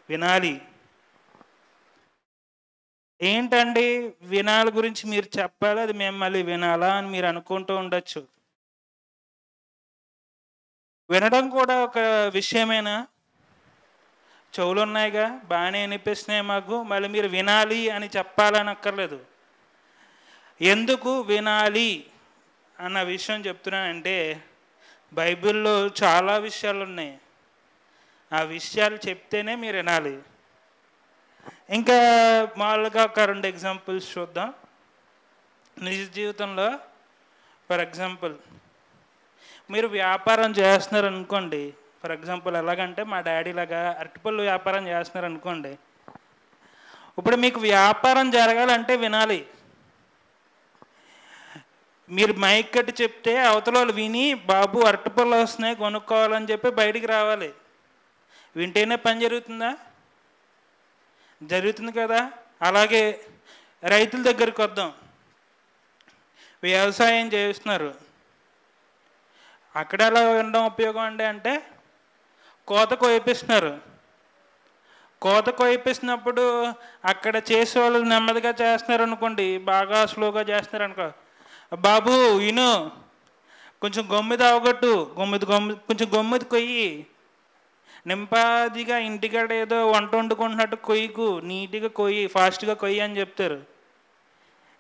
వినాలి. ఏంటండి వినాలి గురించి మీరు చెప్పాలి, అది మేము మళ్ళీ వినాలా అని మీరు అనుకుంటూ ఉండొచ్చు. వినడం కూడా ఒక విషయమేనా? చెవులున్నాయిగా, బాగానే వినిపిస్తున్నాయి మాకు, మళ్ళీ మీరు వినాలి అని చెప్పాలని అక్కర్లేదు. ఎందుకు వినాలి అన్న విషయం చెప్తున్నానంటే, బైబిల్లో చాలా విషయాలు ఉన్నాయి. ఆ విషయాలు చెప్తేనే మీరు వినాలి. ఇంకా మామూలుగా ఒక 2 ఎగ్జాంపుల్స్ చూద్దాం. నిజ జీవితంలో ఫర్ ఎగ్జాంపుల్ మీరు వ్యాపారం చేస్తున్నారు అనుకోండి. ఫర్ ఎగ్జాంపుల్ ఎలాగంటే మా డాడీ లాగా అరటిపళ్ళు వ్యాపారం చేస్తున్నారు అనుకోండి. ఇప్పుడు మీకు వ్యాపారం జరగాలంటే వినాలి. మీరు మైక్ కట్టి చెప్తే అవతల వాళ్ళు విని బాబు అరటిపళ్ళు వస్తున్నాయి కొనుక్కోవాలని చెప్పి బయటికి రావాలి. వింటేనే పని జరుగుతుందా? జరుగుతుంది కదా. అలాగే రైతుల దగ్గరికి వద్దాం. వ్యవసాయం చేస్తున్నారు. అక్కడ ఎలా ఉండడం ఉపయోగం అండి అంటే కోత కోయిపిస్తున్నారు. కోత కోయిపిస్తున్నప్పుడు అక్కడ చేసేవాళ్ళు నెమ్మదిగా చేస్తున్నారు అనుకోండి, బాగా స్లోగా చేస్తున్నారు అనుకో, బాబు విను, కొంచెం గొమ్మిది అవగొట్టు, కొంచెం గొమ్మిది కొయ్యి, నింపాదిగా ఇంటికాడ ఏదో వంట వండుకుంటున్నట్టు కొయ్యకు, నీట్గా కొయ్యి, ఫాస్ట్గా కొయ్యి అని చెప్తారు.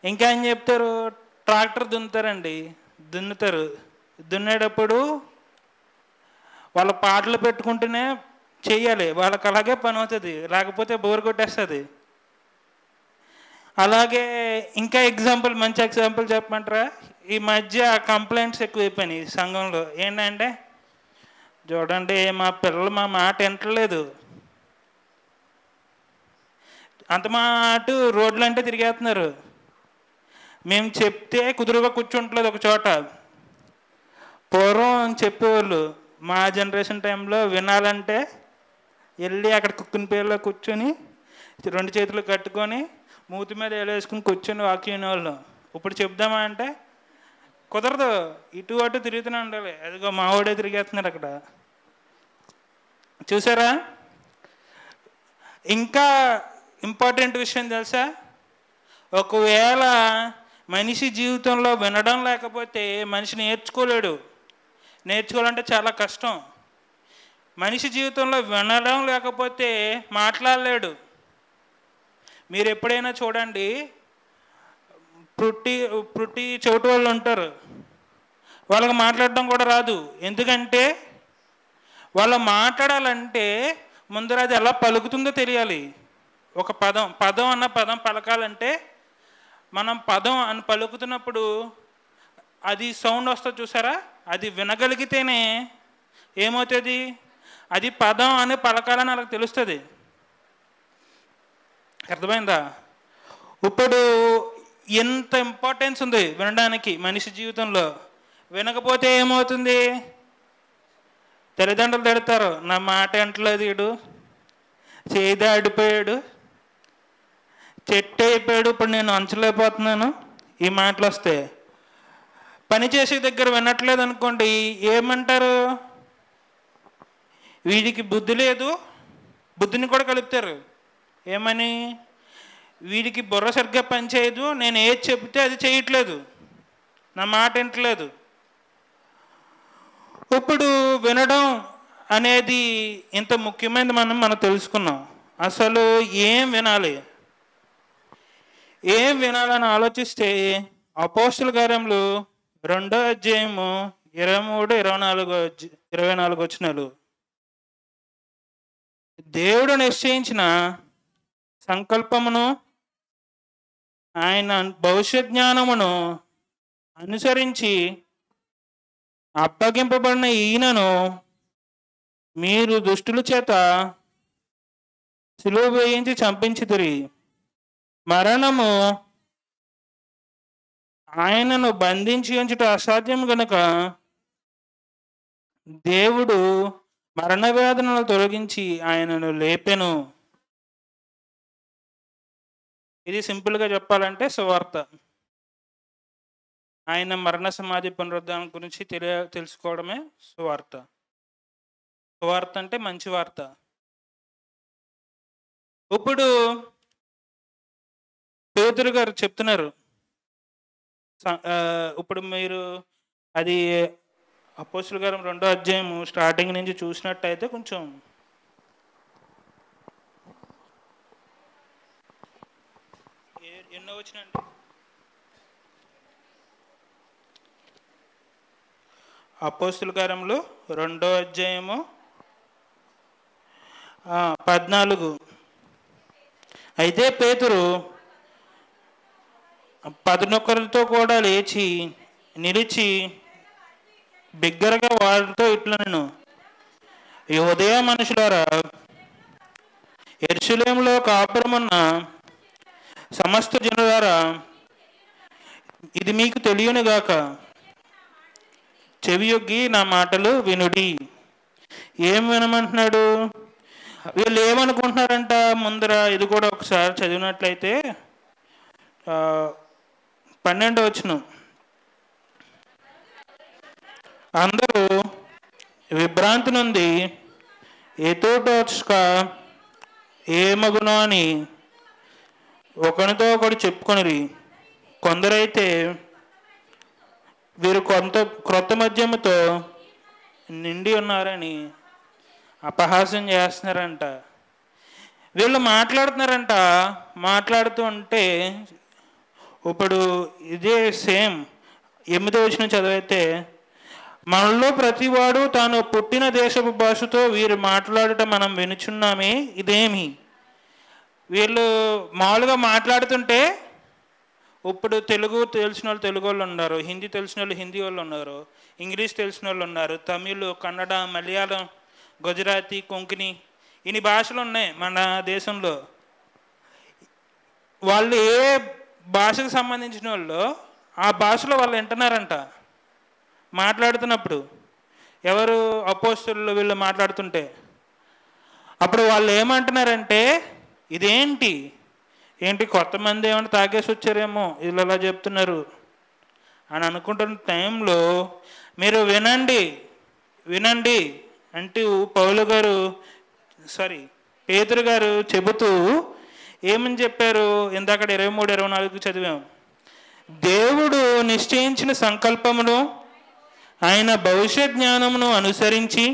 ఇంకా ఏం చెప్తారు? ట్రాక్టర్ దున్నుతారు. దున్నేటప్పుడు వాళ్ళ పాటలు పెట్టుకుంటూనే చెయ్యాలి. వాళ్ళకి అలాగే పని అవుతుంది, లేకపోతే బోర్ కొట్టేస్తుంది. అలాగే ఇంకా మంచి ఎగ్జాంపుల్ చెప్పమంటారా? ఈ మధ్య కంప్లైంట్స్ ఎక్కువైపోయినాయి సంఘంలో. ఏంటంటే చూడండి, మా పిల్లలు మా మాట వింటలేదు, అంత మాట రోడ్లు అంటే తిరిగేస్తున్నారు, మేము చెప్తే కుదురుగా కూర్చుంటలేదు ఒక చోట. పూర్వం చెప్పేవాళ్ళు, మా జనరేషన్ టైంలో వినాలంటే వెళ్ళి అక్కడ కుక్కుని పేరులో కూర్చొని 2 చేతులు కట్టుకొని మూతి మీద వేసుకుని కూర్చొని వాక్యం వినేవాళ్ళు. ఇప్పుడు చెప్దామా అంటే కుదరదు, ఇటు అటు తిరుగుతూనే ఉండాలి. అదిగో మావాడే తిరిగేస్తున్నారు అక్కడ. చూసారా? ఇంకా ఇంపార్టెంట్ విషయం తెలుసా? ఒకవేళ మనిషి జీవితంలో వినడం లేకపోతే మనిషి నేర్చుకోవాలంటే చాలా కష్టం. మనిషి జీవితంలో వినడం లేకపోతే మాట్లాడలేడు. మీరు ఎప్పుడైనా చూడండి, పుట్టి చెవిటి వాళ్ళు ఉంటారు, వాళ్ళకి మాట్లాడడం కూడా రాదు. ఎందుకంటే వాళ్ళు మాట్లాడాలంటే ముందర అది ఎలా పలుకుతుందో తెలియాలి. ఒక పదం అన్న పదం పలకాలంటే మనం పదం అని పలుకుతున్నప్పుడు అది సౌండ్ వస్తుంది చూసారా? అది వినగలిగితేనే ఏమవుతుంది, అది పదం అని పలకాలని వాళ్ళకి తెలుస్తుంది. అర్థమైందా? ఇప్పుడు ఎంత ఇంపార్టెన్స్ ఉంది వినడానికి మనిషి జీవితంలో. వినకపోతే ఏమవుతుంది? తల్లిదండ్రులు తిడతారు, నా మాట వింటలేదు, వీడు చేయి ఆడిపోయాడు, చెట్టు అయిపోయాడు, ఇప్పుడు నేను అంచలేకపోతున్నాను, ఈ మాటలు వస్తే. పనిచేసే దగ్గర వినట్లేదు అనుకోండి, ఏమంటారు? వీడికి బుద్ధి లేదు, బుద్ధిని కూడా కలుపుతారు. ఏమని? వీడికి బుర్ర సరిగ్గా పనిచేయదు, నేను ఏది చెబితే అది చేయట్లేదు, నా మాట వింటలేదు. ఇప్పుడు వినడం అనేది ఇంత ముఖ్యమైనది మనం తెలుసుకున్నాం. అసలు ఏం వినాలని ఆలోచిస్తే అపోస్తలుల కార్యములు 2వ అధ్యాయము 23, 24 వచనాలు. దేవుడు నిశ్చయించిన సంకల్పమును ఆయన భవిష్యత్ జ్ఞానమును అనుసరించి అప్పగింపబడిన ఈయనను మీరు దుష్టుల చేత సిలువ వేయించి చంపించితిరి. మరణము ఆయనను బంధించి ఉంచుట అసాధ్యం గనుక దేవుడు మరణ వేదనలు తొలగించి ఆయనను లేపెను. ఇది సింపుల్గా చెప్పాలంటే సువార్త. ఆయన మరణ సమాధి పునరుద్ధానం గురించి తెలుసుకోవడమే సువార్త. సువార్త అంటే మంచి వార్త. ఇప్పుడు పేతురు గారు చెప్తున్నారు, ఇప్పుడు మీరు అది అపోస్తుల కార్యం 2వ అధ్యాయం స్టార్టింగ్ నుంచి చూసినట్టయితే కొంచెం ఎన్నో వచ్చినండి, అపోస్తుల కార్యంలో 2వ అధ్యాయము 14. అయితే పేతురు 11 కూడా లేచి నిలిచి బిగ్గరగా వారితో ఇట్లనెను, యూదయ మనుషులారా, యెరూషలేములో కాపురమున్న సమస్త జనులారా, ఇది మీకు తెలియనుగాక, చెవియొగ్గి నా మాటలు వినుడి. ఏం వినమంటున్నాడు? వీళ్ళు ఏమనుకుంటున్నారంట? ముందర ఇది కూడా ఒకసారి చదివినట్లయితే 12వ వచనం, అందరూ విభ్రాంతి నుండి ఎతోటోచ్క ఏమగునో అని ఒకరితో ఒకడు చెప్పుకొనిరి. కొందరైతే వీరు క్రొత్త మద్యముతో నిండి ఉన్నారని అపహాస్యం చేస్తున్నారంట. వీళ్ళు మాట్లాడుతున్నారంట. మాట్లాడుతూ ఉంటే ఇప్పుడు ఇదే సేమ్ 8వ వచనం చదివితే, మనలో ప్రతివాడు తాను పుట్టిన దేశపు భాషతో వీరు మాట్లాడటం మనం వినుచున్నామే, ఇదేమి? వీళ్ళు మామూలుగా మాట్లాడుతుంటే, ఇప్పుడు తెలుగు తెలిసిన వాళ్ళు తెలుగు వాళ్ళు ఉన్నారు, హిందీ తెలిసిన వాళ్ళు హిందీ వాళ్ళు ఉన్నారు, ఇంగ్లీష్ తెలిసిన వాళ్ళు ఉన్నారు, తమిళ్, కన్నడ, మలయాళం, గుజరాతీ, కొంకణి, ఇన్ని భాషలు ఉన్నాయి మన దేశంలో. వాళ్ళు ఏ భాషకు సంబంధించిన వాళ్ళు ఆ భాషలో వాళ్ళు వింటున్నారంట మాట్లాడుతున్నప్పుడు. ఎవరు? అపోస్తలులు వీళ్ళు మాట్లాడుతుంటే. అప్పుడు వాళ్ళు ఏమంటున్నారంటే, ఇదేంటి కొత్త మంది ఏమైనా తాగేసి వచ్చారేమో వీళ్ళు అలా చెప్తున్నారు అని అనుకుంటున్న టైంలో, మీరు వినండి అంటూ పేతురు గారు చెబుతూ ఏమని చెప్పారు? ఇందాక 23, 24 చదివాం. దేవుడు నిశ్చయించిన సంకల్పమును, ఆయన భవిష్యత్ జ్ఞానమును అనుసరించి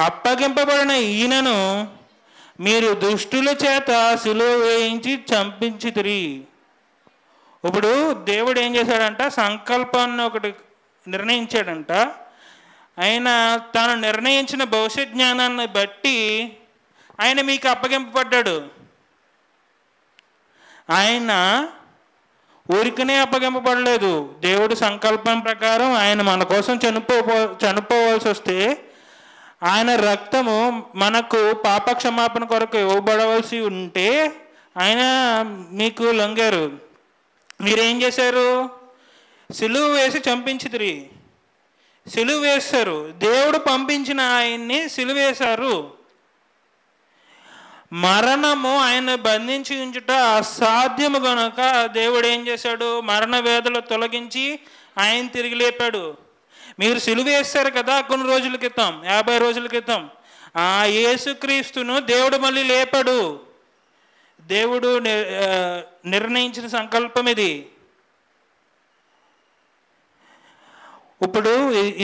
అప్పగింపబడిన ఈయనను మీరు దుష్టుల చేత సిలువ వేయించి చంపించితిరి. ఇప్పుడు దేవుడు ఏం చేశాడంట? సంకల్పాన్ని ఒకటి నిర్ణయించాడంట. ఆయన తాను నిర్ణయించిన భవిష్యత్ జ్ఞానాన్ని బట్టి ఆయన మీకు అప్పగింపబడ్డాడు. ఆయన ఊరికనే అప్పగింపబడలేదు. దేవుడు సంకల్పం ప్రకారం ఆయన మన కోసం చనిపోవాల్సి వస్తే ఆయన రక్తము మనకు పాపక్షమాపణ కొరకు ఇవ్వబడవలసి ఉంటే ఆయన మీకు లొంగారు. మీరేం చేశారు? సిలువ వేసి చంపించితిరి. సిలువ వేశారు. దేవుడు పంపించిన ఆయన్ని సిలువ వేశారు. మరణము ఆయన బంధించి ఉంచుట అసాధ్యము కనుక దేవుడు ఏం చేశాడు? మరణ వేదలు తొలగించి ఆయన తిరిగి లేపాడు. మీరు సిలువ వేశారు కదా కొన్ని రోజుల క్రితం, 50 రోజుల క్రితం. ఆ యేసుక్రీస్తును దేవుడు మళ్ళీ లేపాడు. దేవుడు నిర్ణయించిన సంకల్పం ఇది. ఇప్పుడు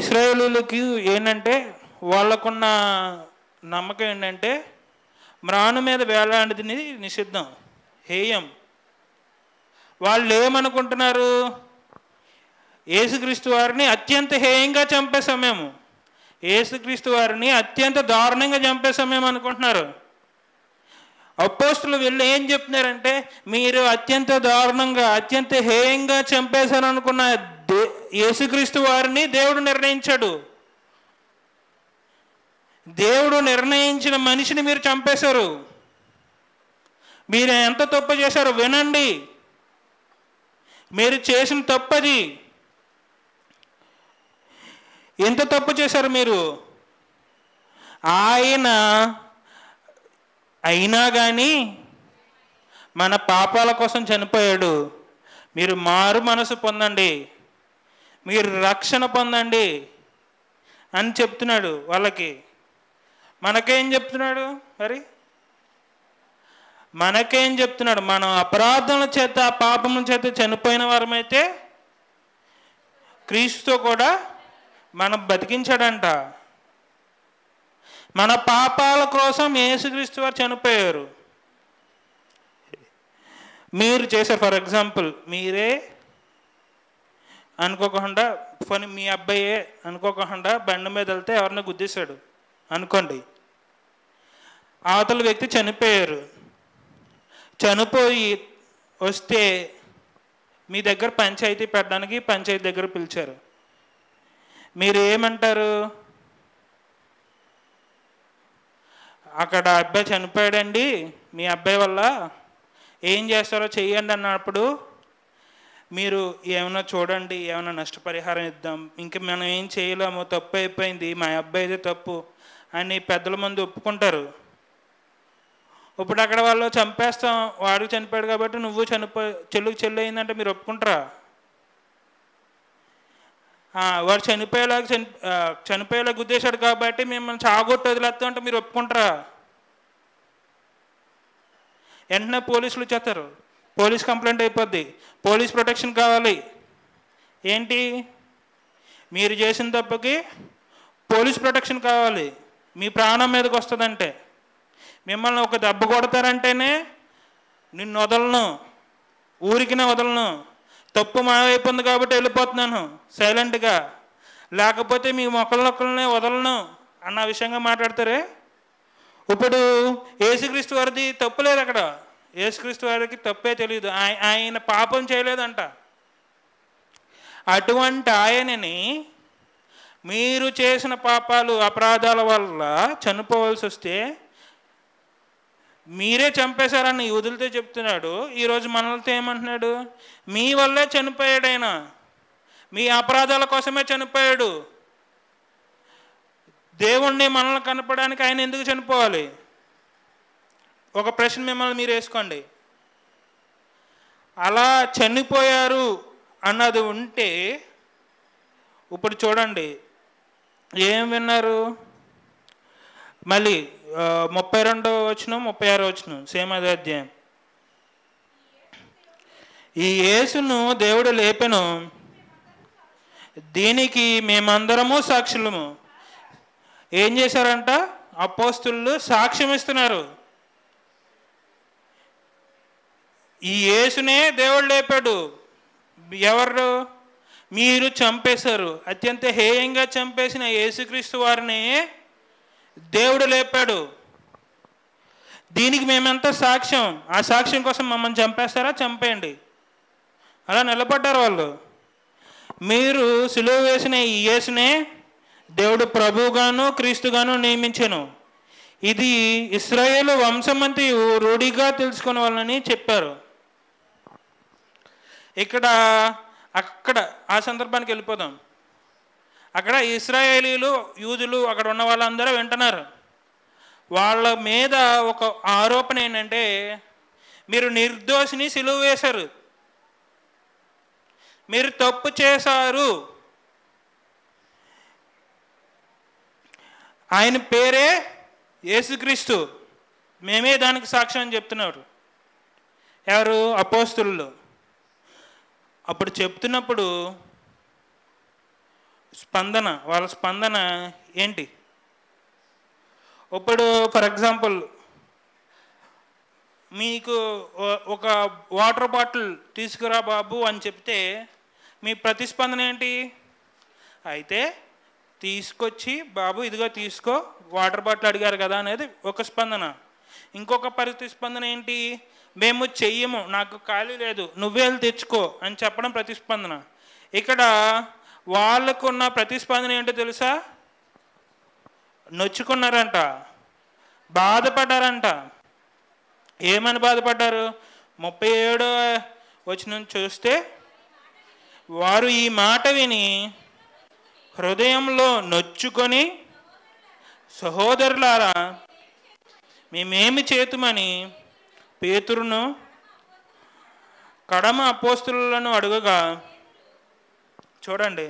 ఇశ్రాయేలులకి ఏంటంటే, వాళ్ళకున్న నమ్మకం ఏంటంటే, మ్రాను మీద వేలాడిని నిషిద్ధం, హేయం. వాళ్ళు ఏమనుకుంటున్నారు? యేసుక్రీస్తు వారిని అత్యంత హేయంగా చంపేశాం మేము, యేసుక్రీస్తు వారిని అత్యంత దారుణంగా చంపేశాం మేము అనుకుంటున్నారు. అపోస్తులు వీళ్ళు ఏం చెప్తున్నారంటే, మీరు అత్యంత దారుణంగా అత్యంత హేయంగా చంపేశారనుకున్న యేసుక్రీస్తు వారిని దేవుడు నిర్ణయించాడు. దేవుడు నిర్ణయించిన మనిషిని మీరు చంపేశారు. మీరు ఎంత తప్పు చేశారు వినండి. మీరు చేసిన తప్పది. ఎంత తప్పు చేశారు మీరు? ఆయన అయినా కానీ మన పాపాల కోసం చనిపోయాడు. మీరు మారు మనసు పొందండి, మీరు రక్షణ పొందండి అని చెప్తున్నాడు వాళ్ళకి. మనకేం చెప్తున్నాడు మరి? మనకేం చెప్తున్నాడు? మనం అపరాధముల చేత పాపముల చేత చనిపోయిన వారమైతే క్రీస్తుతో కూడా మనం బతికించాడంట. మన పాపాల కోసం యేసుక్రీస్తు వారు చనిపోయారు. మీరు చేశారు. ఫర్ ఎగ్జాంపుల్, మీరే అనుకోకుండా, పోనీ మీ అబ్బాయే అనుకోకుండా బండి మీద వెళ్తే ఎవరిని గుద్దేశాడు అనుకోండి. అవతల వ్యక్తి చనిపోయారు. చనిపోయి వస్తే మీ దగ్గర పంచాయతీ పెట్టడానికి పంచాయతీ దగ్గర పిలిచారు. మీరు ఏమంటారు? అక్కడ అబ్బాయి చనిపోయాడండి, మీ అబ్బాయి వల్ల ఏం చేస్తారో చెయ్యండి అన్నప్పుడు మీరు ఏమైనా చూడండి, ఏమైనా నష్టపరిహారం ఇద్దాం, ఇంక మనం ఏం చేయలేము, తప్పు అయిపోయింది, మా అబ్బాయిదే తప్పు అని పెద్దల ముందు ఒప్పుకుంటారు. ఇప్పుడు అక్కడ వాళ్ళు చంపేస్తాం, వాడికి చనిపోయాడు కాబట్టి నువ్వు చెల్లుకి చెల్లి అయిందంటే మీరు ఒప్పుకుంటారా? వాడు చనిపోయేలా గుద్దేశాడు కాబట్టి మిమ్మల్ని చాగొట్టు వదిలేస్తాం అంటే మీరు ఒప్పుకుంటారా? వెంటనే పోలీసులు వచ్చేస్తారు, పోలీస్ కంప్లైంట్ అయిపోద్ది, పోలీస్ ప్రొటెక్షన్ కావాలి. ఏంటి? మీరు చేసిన తప్పుకి పోలీస్ ప్రొటెక్షన్ కావాలి. మీ ప్రాణం మీదకి వస్తుందంటే, మిమ్మల్ని ఒక దెబ్బ కొడతారంటేనే నిన్ను వదలను, ఊరికినే వదలను, తప్పు మావైపోయింది కాబట్టి వెళ్ళిపోతున్నాను సైలెంట్గా, లేకపోతే మీ మొక్కలనే వదలను అన్న విషయంగా మాట్లాడతారే. ఇప్పుడు యేసుక్రీస్తు వారిది తప్పు లేదు అక్కడ. యేసుక్రీస్తు వారికి తప్పే తెలియదు, ఆయన పాపం చేయలేదంట. అటువంటి ఆయనని మీరు చేసిన పాపాలు అపరాధాల వల్ల చనిపోవాల్సి వస్తే మీరే చంపేశారని వదిలితే చెప్తున్నాడు. ఈరోజు మనలతో ఏమంటున్నాడు? మీ వల్లే చనిపోయాడు ఆయన, మీ అపరాధాల కోసమే చనిపోయాడు. దేవుణ్ణి మనల్ని కనపడానికి ఆయన ఎందుకు చనిపోవాలి? ఒక ప్రశ్న మిమ్మల్ని మీరు వేసుకోండి. అలా చనిపోయారు అన్నది ఉంటే ఇప్పుడు చూడండి ఏం విన్నారు. మళ్ళీ 32వ వచనం 36వ వచనం సేమ్ అదే అధ్యాయం. ఈ యేసును దేవుడు లేపెను, దీనికి మేమందరము సాక్షులము. ఏం చేశారంట? అపోస్తులు సాక్ష్యం ఇస్తున్నారు. ఈ యేసునే దేవుడు లేపాడు. ఎవరు? మీరు చంపేశారు. అత్యంత హేయంగా చంపేసిన యేసుక్రీస్తు వారిని దేవుడు లేపాడు. దీనికి మేమంతా సాక్ష్యం. ఆ సాక్ష్యం కోసం మమ్మల్ని చంపేస్తారా? చంపేయండి. అలా నిలబడ్డారు వాళ్ళు. మీరు సిలువ వేసిన ఈ యేసునే దేవుడు ప్రభువుగాను క్రీస్తుగాను నియమించెను. ఇది ఇశ్రాయేలు వంశమంతి రూఢిగా తెలుసుకునే వాళ్ళని చెప్పారు. అక్కడ ఆ సందర్భానికి వెళ్ళిపోదాం. అక్కడ ఇశ్రాయేలీలు యూదులు అక్కడ ఉన్న వాళ్ళందరూ వింటున్నారు. వాళ్ళ మీద ఒక ఆరోపణ ఏంటంటే, మీరు నిర్దోషిని సిలువ వేశారు, మీరు తప్పు చేశారు, ఆయన పేరే యేసుక్రీస్తు, మేమే దానికి సాక్ష్యం అని చెప్తున్నారు. ఎవరు? అపోస్తులు. అప్పుడు చెప్తున్నప్పుడు వాళ్ళ స్పందన ఏంటి? ఇప్పుడు ఫర్ ఎగ్జాంపుల్ మీకు ఒక వాటర్ బాటిల్ తీసుకురా బాబు అని చెప్తే మీ ప్రతిస్పందన ఏంటి? అయితే తీసుకొచ్చి బాబు ఇదిగో తీసుకో, వాటర్ బాటిల్ అడిగారు కదా అనేది ఒక స్పందన. ఇంకొక ప్రతిస్పందన ఏంటి? మేము చెయ్యము, నాకు ఖాళీ లేదు, నువ్వే వెళ్ళి తెచ్చుకో అని చెప్పడం ప్రతిస్పందన. ఇక్కడ వాళ్ళకున్న ప్రతిస్పందన ఏంటో తెలుసా? నొచ్చుకున్నారంట, బాధపడ్డారంట. ఏమని బాధపడ్డారు? 37వ వచనం చూస్తే, వారు ఈ మాట విని హృదయంలో నొచ్చుకొని, సహోదరులారా మేమేమి చేతుమని పేతురును కడమ అపోస్తులను అడుగగా, చూడండి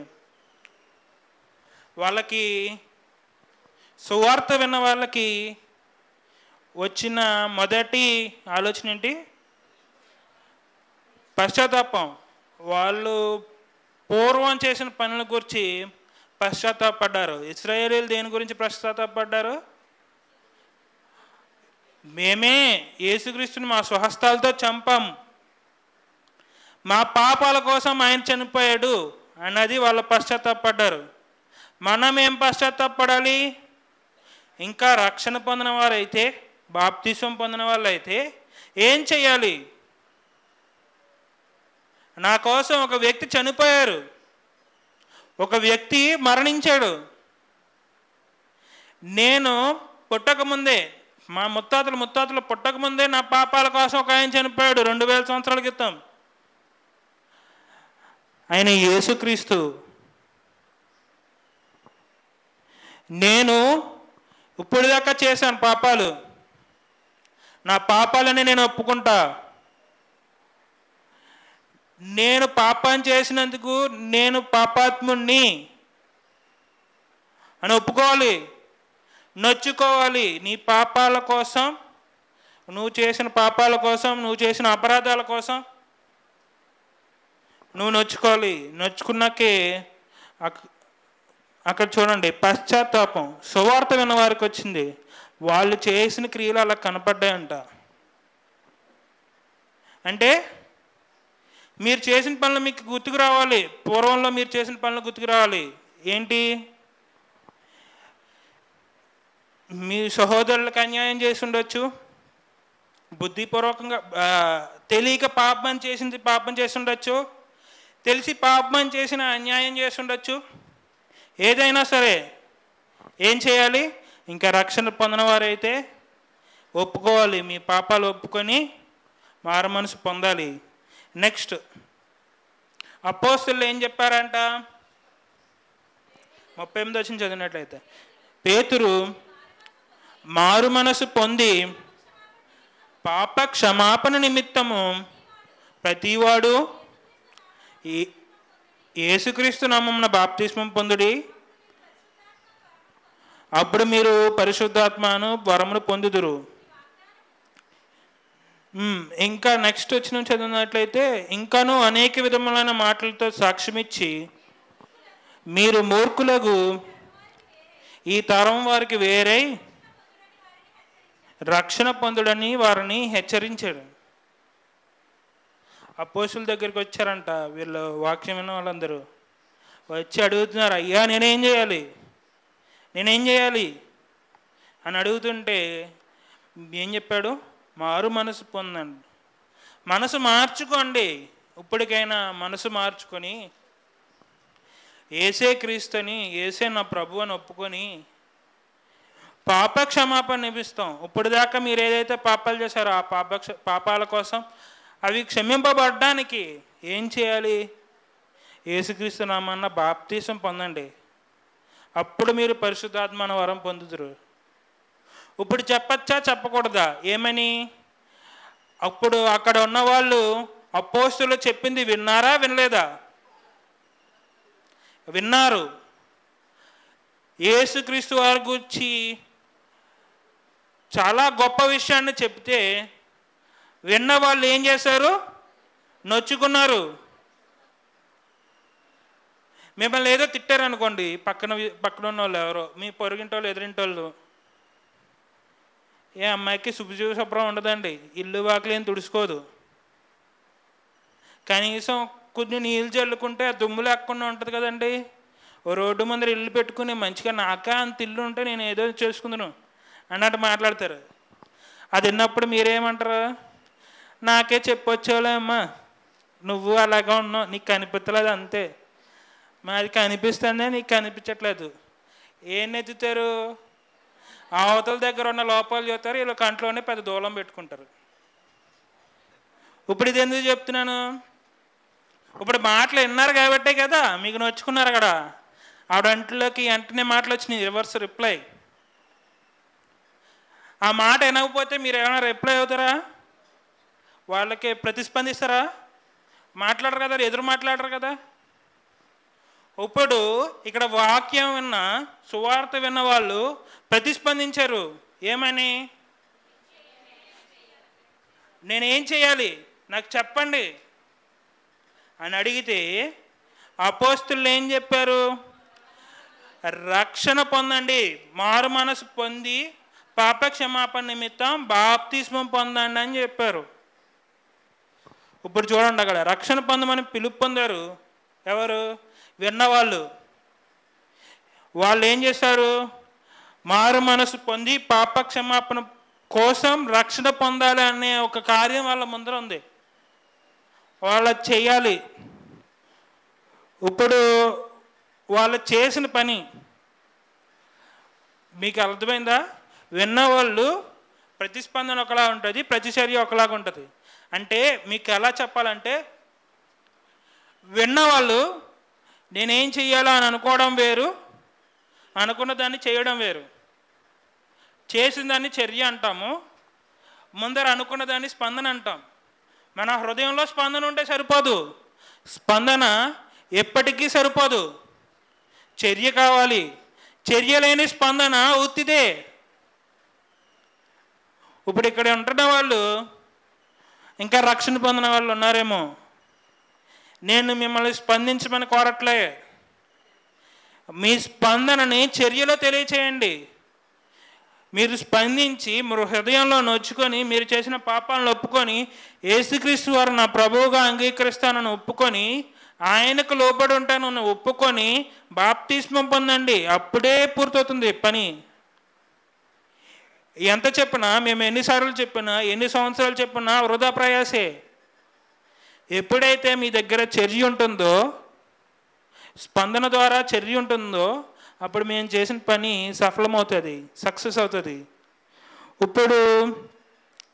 వాళ్ళకి సువార్త విన్న వాళ్ళకి వచ్చిన మొదటి ఆలోచన ఏంటి? పశ్చాత్తాపం. వాళ్ళు పూర్వం చేసిన పనుల గురించి పశ్చాత్తాపడ్డారు. ఇశ్రాయేలీయులు దేని గురించి పశ్చాత్తాపడ్డారు? మేమే యేసుక్రీస్తుని మా స్వహస్తాలతో చంపాం, మా పాపాల కోసం ఆయన చనిపోయాడు అన్నది వాళ్ళు పశ్చాత్తాపడ్డారు. మనం ఏం పశ్చాత్తాపడాలి? ఇంకా రక్షణ పొందిన వారైతే, బాప్తిసం పొందిన వాళ్ళైతే ఏం చేయాలి? నా కోసం ఒక వ్యక్తి చనిపోయారు, ఒక వ్యక్తి మరణించాడు. నేను పుట్టకముందే, మా ముత్తాతలు పుట్టకముందే నా పాపాల కోసం ఒక ఆయన చనిపోయాడు 2000 సంవత్సరాల క్రితం. ఆయన యేసుక్రీస్తు. నేను ఇప్పుడు దాకా చేశాను పాపాలు, నా పాపాలని నేను ఒప్పుకుంటా. నేను పాపం చేసినందుకు నేను పాపాత్ముణ్ణి అని ఒప్పుకోవాలి, నొచ్చుకోవాలి. నీ పాపాల కోసం, నువ్వు చేసిన పాపాల కోసం, నువ్వు చేసిన అపరాధాల కోసం నువ్వు నొచ్చుకోవాలి. నొచ్చుకున్నాకే అక్కడ చూడండి, పశ్చాత్తాపం సువార్త విన్న వారికి వచ్చింది. వాళ్ళు చేసిన క్రియలు అలా కనపడ్డాయంట. అంటే మీరు చేసిన పనులు మీకు గుర్తుకు రావాలి, పూర్వంలో మీరు చేసిన పనులు గుర్తుకు రావాలి. ఏంటి? మీ సహోదరులకు అన్యాయం చేసి ఉండొచ్చు, బుద్ధిపూర్వకంగా తెలియక పాపం చేసి ఉండొచ్చు, తెలిసి పాపం చేసిన అన్యాయం చేసి ఉండొచ్చు. ఏదైనా సరే ఏం చేయాలి? ఇంకా రక్షణ పొందిన వారైతే ఒప్పుకోవాలి, మీ పాపాలు ఒప్పుకొని మారు మనసు పొందాలి. నెక్స్ట్ అపోస్తలులు ఏం చెప్పారంట? 38 వచ్చిన చదివినట్లయితే, పేతురు మారు మనసు పొంది పాప క్షమాపణ నిమిత్తము ప్రతివాడు యేసుక్రీస్తు నామమున బాప్తిస్మం పొందుడి, అప్పుడు మీరు పరిశుద్ధాత్మను వరమును పొందుదురు. ఇంకా నెక్స్ట్ వచ్చిన చదివినట్లయితే, ఇంకాను అనేక విధములైన మాటలతో సాక్ష్యమిచ్చి మీరు మూర్ఖులకు ఈ తరం వారికి వేరై రక్షణ పొందుడని వారిని హెచ్చరించాడు. అపోస్తుల దగ్గరికి వచ్చారంట వీళ్ళు, వాక్యం విన్న వాళ్ళందరూ వచ్చి అడుగుతున్నారు, అయ్యా నేనేం చేయాలి అని అడుగుతుంటే ఏం చెప్పాడు? మారు మనసు పొందండి, మనసు మార్చుకోండి. ఇప్పటికైనా మనసు మార్చుకొని యేసే క్రీస్తుని, యేసే నా ప్రభు అని ఒప్పుకొని పాప క్షమాపణ నిపిస్తాం. ఇప్పటిదాకా మీరు ఏదైతే పాపాలు చేశారో ఆ పాపాల కోసం అవి క్షమింపబడడానికి ఏం చేయాలి? యేసుక్రీస్తు నామమున బాప్తిసం పొందండి, అప్పుడు మీరు పరిశుద్ధాత్మ వరం పొందుదురు. ఇప్పుడు చెప్పచ్చా చెప్పకూడదా? ఏమని? అప్పుడు అక్కడ ఉన్న వాళ్ళు అపోస్తలులు చెప్పింది విన్నారా వినలేదా? విన్నారు. యేసుక్రీస్తు వారి గురించి చాలా గొప్ప విషయాన్ని చెప్తే విన్న వాళ్ళు ఏం చేశారు? నొచ్చుకున్నారు. మిమ్మల్ని ఏదో తిట్టారనుకోండి, పక్కన ఉన్న వాళ్ళు ఎవరో, మీ పొరుగింటోళ్ళు ఎదురింటోళ్ళు, ఏ అమ్మాయికి శుభ్రం ఉండదండి, ఇల్లు వాకిలి ఏం తుడుచుకోదు, కనీసం కొన్ని నీళ్ళు చల్లుకుంటే ఆ దుమ్ము లేకుండా ఉంటుంది కదండి. ఓ రోడ్డు ముందర ఇల్లు పెట్టుకుని మంచిగా నాకా అంత ఇల్లు ఉంటే నేను ఏదో చేసుకుందును అన్నట్టు మాట్లాడతారు. అది విన్నప్పుడు మీరేమంటారు? నాకే చెప్పొచ్చావులే అమ్మా, నువ్వు అలాగా ఉన్నావు, నీకు కనిపించలేదు అంతే, మాది కనిపిస్తుందే నీకు కనిపించట్లేదు. ఏం నెత్తుతారు? అవతల దగ్గర ఉన్న లోపాలు చూస్తారు, వీళ్ళు కంట్లోనే పెద్ద దూలం పెట్టుకుంటారు. ఇప్పుడు ఇది ఎందుకు చెప్తున్నాను? ఇప్పుడు మాటలు విన్నారు కాబట్టే కదా మీకు నొచ్చుకున్నారు. అక్కడ ఆవిడంట్లోకి వెంటనే మాటలు వచ్చినాయి, రివర్స్ రిప్లై. ఆ మాట వినకపోతే మీరు ఏమైనా రిప్లై అవుతారా? వాళ్ళకి ప్రతిస్పందిస్తారా? మాట్లాడరు కదా, ఎదురు మాట్లాడరు కదా. ఇప్పుడు ఇక్కడ వాక్యం విన్న, సువార్త విన్న వాళ్ళు ప్రతిస్పందించారు. ఏమని? నేనేం చేయాలి, నాకు చెప్పండి అని అడిగితే అపోస్తులు ఏం చెప్పారు? రక్షణ పొందండి, మారు మనసు పొంది పాప క్షమాపణ నిమిత్తం బాప్తిస్మం పొందండి అని చెప్పారు. ఇప్పుడు చూడండి, అక్కడ రక్షణ పొందమని పిలుపు పొందారు ఎవరు? విన్నవాళ్ళు. వాళ్ళు ఏం చేశారు? మారు మనసు పొంది పాప క్షమాపణ కోసం రక్షణ పొందాలి అనే ఒక కార్యం వాళ్ళ ముందర ఉంది, వాళ్ళు చేయాలి. ఇప్పుడు వాళ్ళు చేసిన పని మీకు అర్థమైందా? విన్నవాళ్ళు ప్రతిస్పందన ఒకలా ఉంటుంది, ప్రతిచర్య ఒకలాగా ఉంటుంది. అంటే మీకు ఎలా చెప్పాలంటే, విన్నవాళ్ళు నేనేం చెయ్యాలో అని అనుకోవడం వేరు, అనుకున్న దాన్ని చేయడం వేరు. చేసిన దాన్ని చర్య అంటాము, ముందర అనుకున్న దాన్ని స్పందన అంటాం. మన హృదయంలో స్పందన ఉంటే సరిపోదు, స్పందన ఎప్పటికీ సరిపోదు, చర్య కావాలి. చర్య లేని స్పందన ఉత్తిదే. ఇప్పుడు ఇక్కడ ఉంటున్న వాళ్ళు ఇంకా రక్షణ పొందిన వాళ్ళు ఉన్నారేమో. నేను మిమ్మల్ని స్పందించమని కోరట్లే, మీ స్పందనని చర్యలో తెలియచేయండి. మీరు స్పందించి మీరు హృదయంలో నొచ్చుకొని మీరు చేసిన పాపాలను ఒప్పుకొని యేసుక్రీస్తు వారు నా ప్రభువుగా అంగీకరిస్తానని ఒప్పుకొని ఆయనకు లోబడి ఉంటాను ఒప్పుకొని బాప్తిస్మం పొందండి. అప్పుడే పూర్తవుతుంది పని. ఎంత చెప్పినా, మేము ఎన్నిసార్లు చెప్పినా, ఎన్ని సంవత్సరాలు చెప్పినా వృధా ప్రయాసే. ఎప్పుడైతే మీ దగ్గర చర్య ఉంటుందో, స్పందన ద్వారా చర్య ఉంటుందో, అప్పుడు మేము చేసిన పని సఫలమవుతుంది, సక్సెస్ అవుతుంది. ఇప్పుడు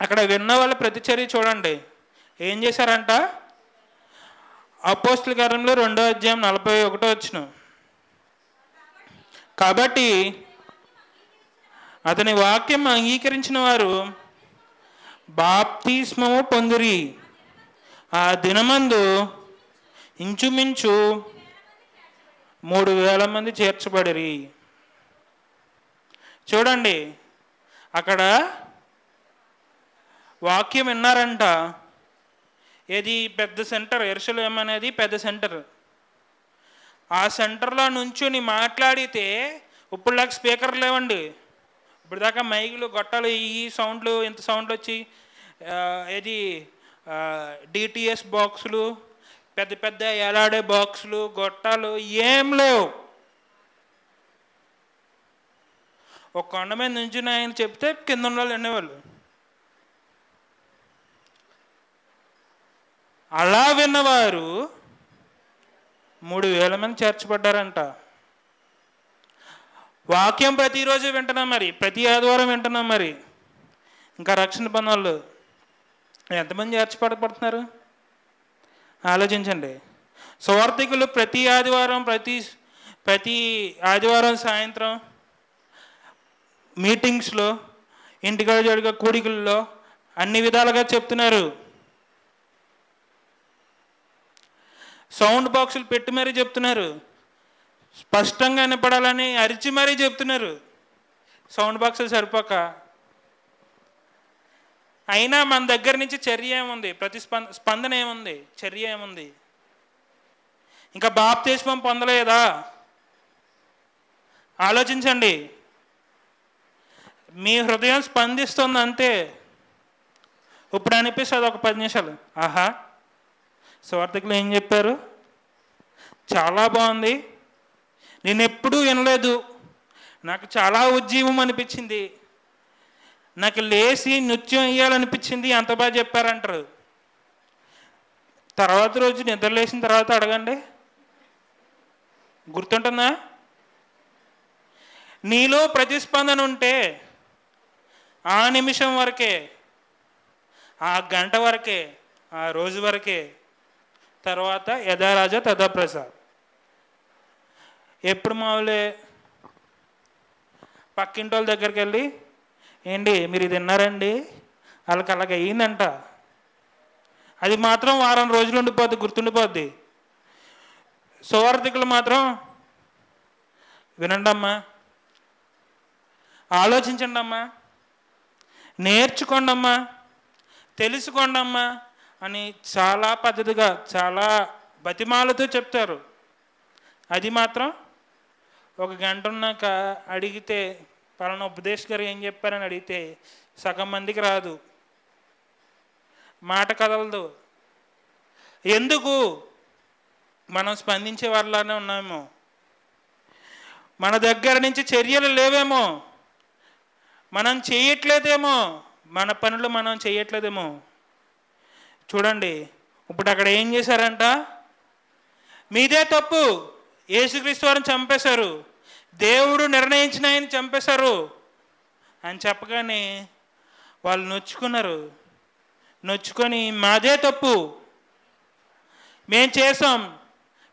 అక్కడ విన్న వాళ్ళ ప్రతిచర్య చూడండి, ఏం చేశారంట? అపోస్తల కార్యంలో 2వ అధ్యాయం 41వ వచనం. కాబట్టి అతని వాక్యం అంగీకరించిన వారు బాప్తిస్మము పొందిరి. ఆ దినమందు ఇంచుమించు 3,000 మంది చేర్చబడిరి. చూడండి, అక్కడ వాక్యం విన్నారంట. ఏది? పెద్ద సెంటర్, యెరూషలేము అనేది పెద్ద సెంటర్. ఆ సెంటర్లో నుంచుని మాట్లాడితే, ఇప్పుడులాగా స్పీకర్ లేవండి, ఇప్పుడు దాకా మైకులు, గొట్టాలు, ఈ సౌండ్లు, ఇంత సౌండ్లు వచ్చి ఏది డిటిఎస్ బాక్సులు, పెద్ద పెద్ద ఎలాడే బాక్సులు, గొట్టాలు ఏం లేవు. ఒక కొండ మీద నుంచి ఆయన చెప్తే కింద ఉన్న వాళ్ళు వినేవాళ్ళు. అలా విన్నవారు 3,000 మంది చేర్చబడ్డారంట. వాక్యం ప్రతిరోజు వింటున్నాం, మరి ప్రతి ఆదివారం వింటున్నాం. మరి ఇంకా రక్షణ పొందాళ్ళు ఎంతమంది చేర్చబడబడుతున్నారు ఆలోచించండి. సువార్థికులు ప్రతి ఆదివారం ప్రతి ఆదివారం సాయంత్రం మీటింగ్స్లో, ఇంటికాడ జరిగే కూడికల్లో అన్ని విధాలుగా చెప్తున్నారు. సౌండ్ బాక్సులు పెట్టి మరీ చెప్తున్నారు, స్పష్టంగా వినపడాలని అరిచి మరీ చెప్తున్నారు. సౌండ్ బాక్సులు సరిపోక. అయినా మన దగ్గర నుంచి చర్య ఏముంది? స్పందన ఏముంది? చర్య ఏముంది? ఇంకా బాప్తిస్మం పొందలేదా? ఆలోచించండి. మీ హృదయం స్పందిస్తుంది అంతే. ఇప్పుడు అనిపిస్తుంది ఒక 10 నిమిషాలు, ఆహా సువార్థికులు ఏం చెప్పారు, చాలా బాగుంది, నేను ఎప్పుడూ వినలేదు, నాకు చాలా ఉజ్జీవం అనిపించింది, నాకు లేచి నృత్యం వేయాలనిపించింది, అంత బాగా చెప్పారంటారు. తర్వాత రోజు నిద్ర లేచిన తర్వాత అడగండి, గుర్తుంటుందా? నీలో ప్రతిస్పందన ఉంటే ఆ నిమిషం వరకే, ఆ గంట వరకే, ఆ రోజు వరకే. తర్వాత యథా రాజా తథా ప్రజ. ఎప్పుడు మామూలే పక్కింటి వాళ్ళ దగ్గరికి వెళ్ళి, ఏంటి మీరు ఇది విన్నారండి, వాళ్ళకి అలాగ అయ్యిందంట, అది మాత్రం వారం రోజులు ఉండిపోద్ది, గుర్తుండిపోద్ది. సువార్థికులు మాత్రం వినండి అమ్మా, ఆలోచించండి అమ్మా, నేర్చుకోండి అమ్మా, తెలుసుకోండమ్మా అని చాలా పద్ధతిగా చాలా బతిమాలతో చెప్తారు. అది మాత్రం ఒక గంట ఉన్నాక అడిగితే పలానా ఉపదేశ్ గారు ఏం చెప్పారని అడిగితే సగం మందికి రాదు, మాట కదలదు. ఎందుకు? మనం స్పందించే వాళ్ళనే ఉన్నామేమో, మన దగ్గర నుంచి చర్యలు లేవేమో, మనం చేయట్లేదేమో, మన పనులు మనం చేయట్లేదేమో. చూడండి, ఇప్పుడు అక్కడ ఏం చేశారంట? మీదే తప్పు, యేసుక్రీస్తు వారిని చంపేశారు, దేవుడు నిర్ణయించిన ఆయన చంపేశారు అని చెప్పగానే వాళ్ళు నొచ్చుకున్నారు. నొచ్చుకొని మాదే తప్పు, మేం చేసాం,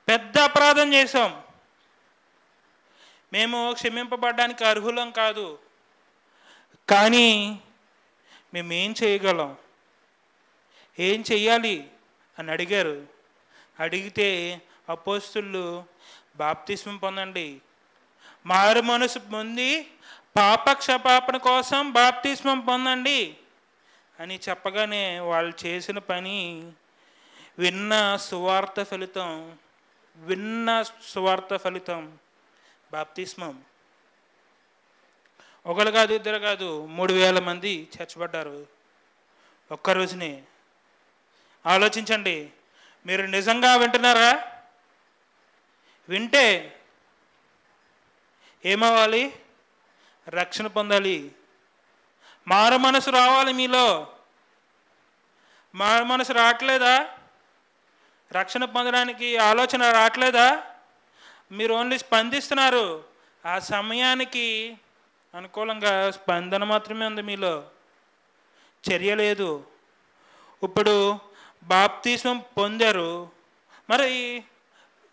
పెద్ద అపరాధం చేసాం, మేము క్షమింపబడడానికి అర్హులం కాదు, కానీ మేమేం చేయగలం, ఏం చెయ్యాలి అని అడిగారు. అడిగితే అపోస్తులు బాప్తిస్మం పొందండి, మారు మనసు పొంది పాప క్షమాపణ కోసం బాప్తిస్మం పొందండి అని చెప్పగానే వాళ్ళు చేసిన పని విన్న సువార్త ఫలితం బాప్తిస్మం. ఒకరు కాదు, ఇద్దరు కాదు, 3000 మంది చేర్చబడ్డారు ఒక్క రోజునే. ఆలోచించండి, మీరు నిజంగా వింటున్నారా? వింటే ఏమవ్వాలి? రక్షణ పొందాలి, మారు మనసు రావాలి మీలో. మారు మనసు రావట్లేదా? రక్షణ పొందడానికి ఆలోచన రావట్లేదా? మీరు ఓన్లీ స్పందిస్తున్నారు, ఆ సమయానికి అనుకూలంగా స్పందన మాత్రమే ఉంది మీలో, చర్య లేదు. ఇప్పుడు బాప్తిస్మం పొందారు, మరి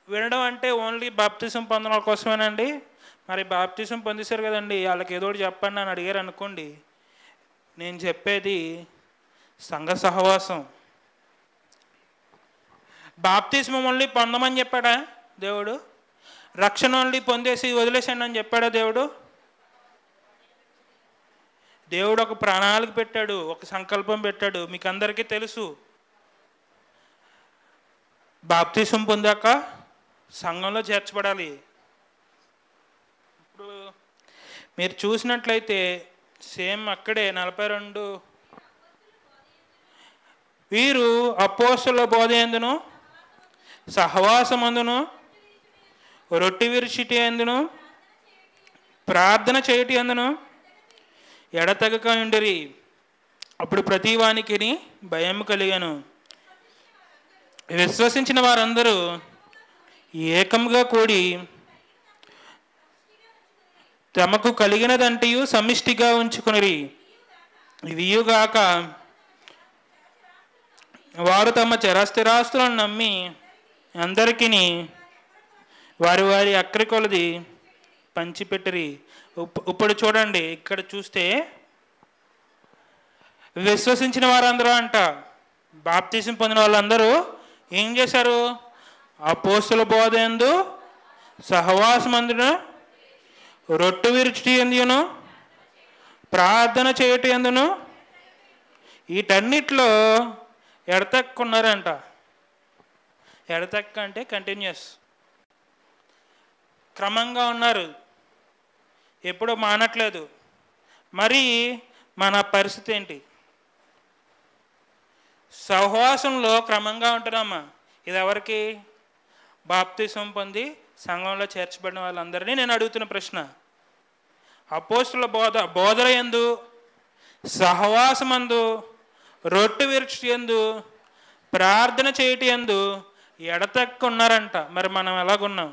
వినడం అంటే ఓన్లీ బాప్తిస్మం పొందడం కోసమేనండి? మరి బాప్తిస్మం పొందేశారు కదండి, వాళ్ళకి ఏదో ఒకటి చెప్పండి అని అడిగారు అనుకోండి, నేను చెప్పేది సంఘ సహవాసం. బాప్తిస్మం ఓన్లీ పొందమని చెప్పాడా దేవుడు? రక్షణ ఓన్లీ పొందేసి వదిలేసండి అని చెప్పాడా దేవుడు? దేవుడు ఒక ప్రణాళిక పెట్టాడు, ఒక సంకల్పం పెట్టాడు, మీకు అందరికీ తెలుసు. బాప్తిస్మం పొందాక సంఘంలో చేర్చబడాలి. ఇప్పుడు మీరు చూసినట్లయితే సేమ్ అక్కడే 42, వీరు అపోస్తలుల బోధ యందును సహవాసమందును రొట్టె విరుచుట యందును ప్రార్థన చేయుట యందును ఎడతెగక ఉండిరి. అప్పుడు ప్రతి వానికి భయం కలిగెను. విశ్వసించిన వారందరూ ఏకంగా కూడి తమకు కలిగినదంటియు సమిష్టిగా ఉంచుకునిరి. ఇవియుగాక వారు తమ చరస్థిరాస్తులను నమ్మి అందరికీ వారి వారి అక్కరి కొలది పంచిపెట్టిరి. ఇప్పుడు చూడండి, ఇక్కడ చూస్తే విశ్వసించిన వారందరూ అంట, బాప్తిసం పొందిన వాళ్ళందరూ ఏం చేశారు? అపోస్తల బోధ యందు సహవాసమందును రొట్టె విరుచుట యందును ప్రార్థన చేయుట యందును వీటన్నిటిలో ఎడతెక్కున్నారంట. ఎడతెక్క అంటే కంటిన్యూస్, క్రమంగా ఉన్నారు, ఎప్పుడూ మానట్లేదు. మరి మన పరిస్థితి ఏంటి? సహవాసంలో క్రమంగా ఉంటున్నామా? ఇది ఎవరికి? బాప్తిసం పొంది సంఘంలో చేర్చబడిన వాళ్ళందరినీ నేను అడుగుతున్న ప్రశ్న. అపోస్తలుల బోధల యందు సహవాసమందు రొట్టె విరుచుట యందు ప్రార్థన చేయుట యందు ఎడతెక్కున్నారంట. మరి మనం ఎలాగున్నాం?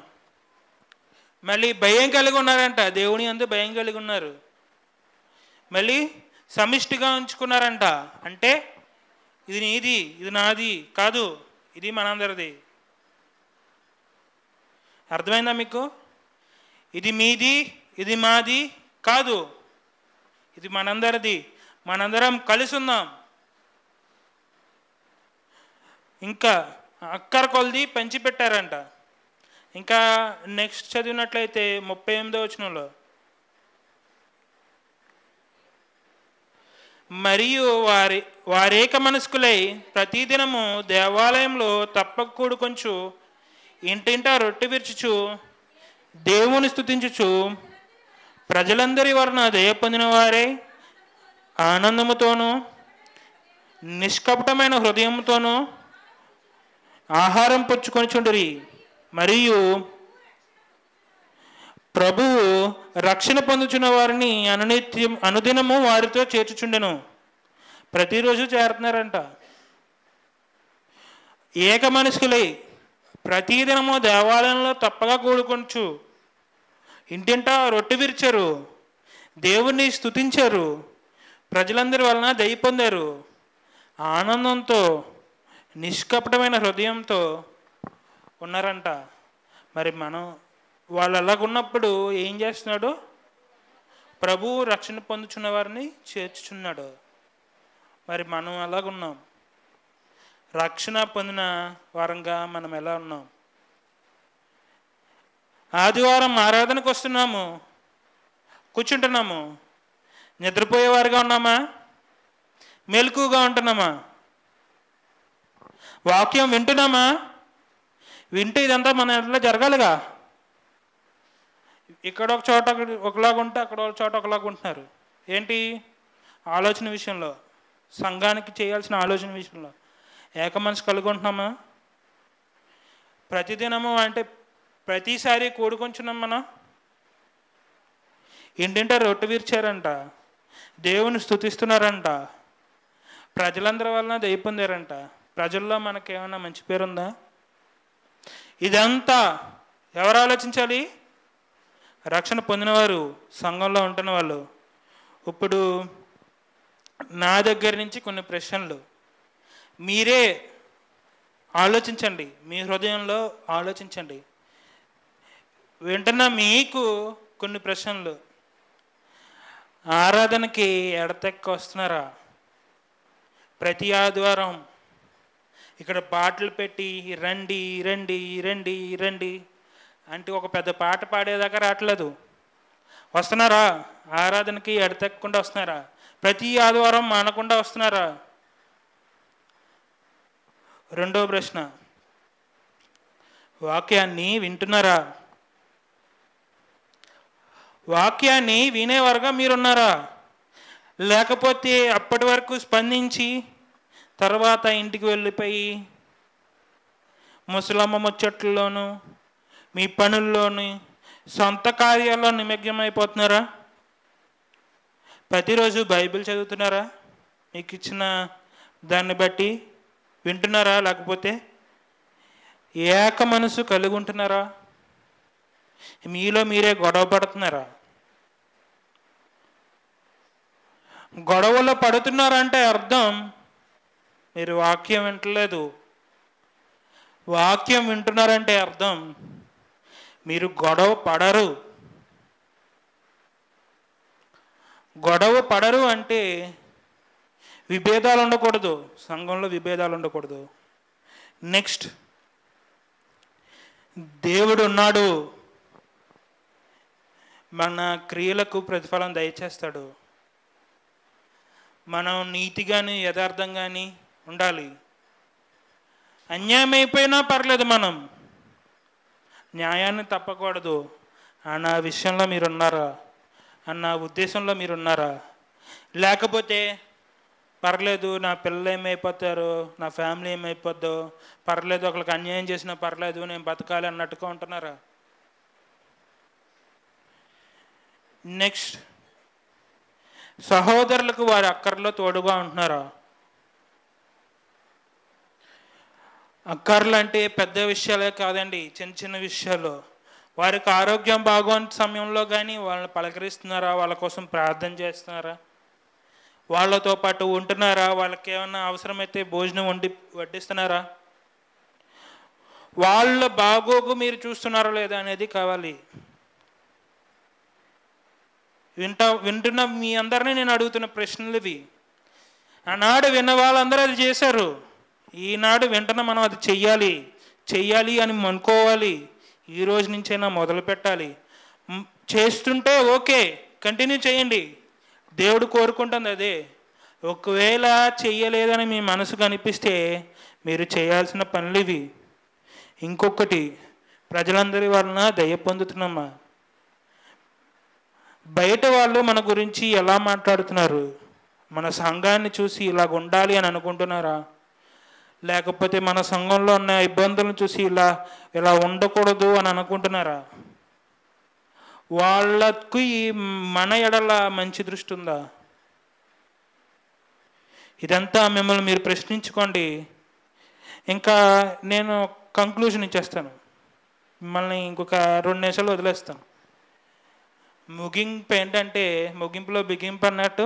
మళ్ళీ భయం కలిగి ఉన్నారంట, దేవుని యందు భయం కలిగి ఉన్నారు. మళ్ళీ సమిష్టిగా ఉంచుకున్నారంట, అంటే ఇది నీది, ఇది నాది కాదు, ఇది మనందరిది. అర్థమైందా మీకు? ఇది మీది, ఇది మాది కాదు, ఇది మనందరిది, మనందరం కలిసి ఉందాం. ఇంకా అక్కర కొలది పంచిపెట్టారంట. ఇంకా నెక్స్ట్ చదివినట్లయితే 38వ వచనంలో, మరియు వారేక మనస్కులై ప్రతిదినము దేవాలయంలో తప్పక కూడుకొంచు ఇంటింటా రొట్టె విరుచుచు దేవుని స్తుతించుచు ప్రజలందరి వలన దయ పొందిన వారే ఆనందముతోనూ నిష్కపటమైన హృదయంతోనూ ఆహారం పుచ్చుకొనిచుండిరి. మరియు ప్రభువు రక్షణ పొందుచున్న వారిని అనుదినము వారితో చేర్చుచుండెను. ప్రతిరోజు చేరుతున్నారంట. ఏక మనుషులై ప్రతిదినము దేవాలయంలో తప్పగా కూడుకొంచు ఇంటింటా రొట్టె విరిచారు, దేవుణ్ణి స్తుతించారు, ప్రజలందరి వలన దయ పొందారు, ఆనందంతో నిష్కపటమైన హృదయంతో ఉన్నారంట. మరి మనం వాళ్ళు అలాగున్నప్పుడు ఏం చేస్తున్నాడు? ప్రభువు రక్షణ పొందుచున్న వారిని చేర్చుచున్నాడు. మరి మనం అలాగున్నాం. రక్షణ పొందిన వారంగా మనం ఎలా ఉన్నాం? ఆదివారం ఆరాధనకు వస్తున్నాము, కూర్చుంటున్నాము, నిద్రపోయేవారుగా ఉన్నామా? మెలకుగా ఉంటున్నామా? వాక్యం వింటున్నామా? వింటే ఇదంతా మన ఎట్లా జరగాలిగా. ఇక్కడ ఒక చోట ఒకలాగా ఉంటే అక్కడ ఒక చోట ఒకలాగా ఉంటున్నారు. ఏంటి? ఆలోచన విషయంలో, సంఘానికి చేయాల్సిన ఆలోచన విషయంలో ఏక మనసు కలిగి ఉంటున్నామా? ప్రతిదినము అంటే ప్రతిసారి కూడుకొంచున్నాం. మనం ఇంటింటా రొట్టె విరిచారంట, దేవుని స్తుతిస్తున్నారంట, ప్రజలందరి వలన దయ పొందారంట. ప్రజల్లో మనకేమైనా మంచి పేరుందా? ఇదంతా ఎవరు ఆలోచించాలి? రక్షణ పొందినవారు, సంఘంలో ఉంటున్న వాళ్ళు. ఇప్పుడు నా దగ్గర నుంచి కొన్ని ప్రశ్నలు మీరే ఆలోచించండి, మీ హృదయంలో ఆలోచించండి. వింటున్న మీకు కొన్ని ప్రశ్నలు. ఆరాధనకి ఎడతెక్క వస్తున్నారా? ప్రతి ఆదివారం ఇక్కడ పాటలు పెట్టి రండి రండి రండి రండి అంటే ఒక పెద్ద పాట పాడేదాకా రావట్లేదు. వస్తున్నారా? ఆరాధనకి ఎడతెక్కకుండా వస్తున్నారా? ప్రతి ఆదివారం మానకుండా వస్తున్నారా? రెండో ప్రశ్న, వాక్యాన్ని వింటున్నారా? వాక్యాన్ని వినేవారుగా మీరున్నారా? లేకపోతే అప్పటి వరకు స్పందించి తర్వాత ఇంటికి వెళ్ళిపోయి ముసలమ్మ ముచ్చట్లలోనూ మీ పనుల్లోని సొంత కార్యాల్లో నిమగ్నమైపోతున్నారా? ప్రతిరోజు బైబిల్ చదువుతున్నారా? మీకు ఇచ్చిన దాన్ని బట్టి వింటున్నారా? లేకపోతే ఏక మనసు కలిగి ఉంటున్నారా? మీలో మీరే గొడవ పడుతున్నారా? గొడవలో పడుతున్నారంటే అర్థం మీరు వాక్యం వింటలేదు. వాక్యం వింటున్నారంటే అర్థం మీరు గొడవ పడరు. గొడవ పడరు అంటే విభేదాలు ఉండకూడదు, సంఘంలో విభేదాలు ఉండకూడదు. నెక్స్ట్, దేవుడు ఉన్నాడు, మన క్రియలకు ప్రతిఫలం దయచేస్తాడు. మనం నీతిగాని యథార్థంగాని ఉండాలి. అన్యాయం అయిపోయినా పర్లేదు, మనం న్యాయాన్ని తప్పకూడదు అన్న విషయంలో మీరున్నారా? అన్న ఉద్దేశంలో మీరున్నారా? లేకపోతే పర్లేదు, నా పిల్లలు ఏమైపోతారో, నా ఫ్యామిలీ ఏమైపోద్దో పర్లేదు, ఒకరికి అన్యాయం చేసినా పర్లేదు, నేను బతకాలి అన్నట్టుగా ఉంటున్నారా? నెక్స్ట్, సహోదరులకు వారి అక్కర్లో తోడుగా ఉంటున్నారా? అక్కర్లు అంటే పెద్ద విషయాలే కాదండి, చిన్న చిన్న విషయాలు. వారికి ఆరోగ్యం బాగోని సమయంలో కానీ వాళ్ళని పలకరిస్తున్నారా? వాళ్ళ కోసం ప్రార్థన చేస్తున్నారా? వాళ్ళతో పాటు ఉంటున్నారా? వాళ్ళకి ఏమన్నా అవసరమైతే భోజనం వడ్డిస్తున్నారా? వాళ్ళ బాగోగు మీరు చూస్తున్నారా లేదా అనేది కావాలి. వింటున్న మీ అందరినీ నేను అడుగుతున్న ప్రశ్నలు ఇవి. ఆనాడు విన్న వాళ్ళందరూ అది చేశారు. ఈనాడు వెంటనే మనం అది చెయ్యాలి అని అనుకోవాలి. ఈ రోజు నుంచైనా మొదలు పెట్టాలి. చేస్తుంటే ఓకే, కంటిన్యూ చేయండి, దేవుడు కోరుకుంటుంది అదే. ఒకవేళ చెయ్యలేదని మీ మనసుకు అనిపిస్తే మీరు చేయాల్సిన పనులు ఇవి. ఇంకొకటి, ప్రజలందరి వలన దయ పొందుతున్నామా? బయట వాళ్ళు మన గురించి ఎలా మాట్లాడుతున్నారు? మన సంఘాన్ని చూసి ఇలాగ ఉండాలి అని అనుకుంటున్నారా? లేకపోతే మన సంఘంలో ఉన్న ఇబ్బందులను చూసి ఇలా ఉండకూడదు అని అనుకుంటున్నారా? వాళ్ళకి మన ఎడల మంచి దృష్టి ఉందా? ఇదంతా మిమ్మల్ని మీరు ప్రశ్నించుకోండి. ఇంకా నేను కంక్లూజన్ ఇచ్చేస్తాను, మిమ్మల్ని ఇంకొక 2 నిమిషాలు వదిలేస్తాను. ముగింపు ఏంటంటే, ముగింపులో బిగింపు అన్నట్టు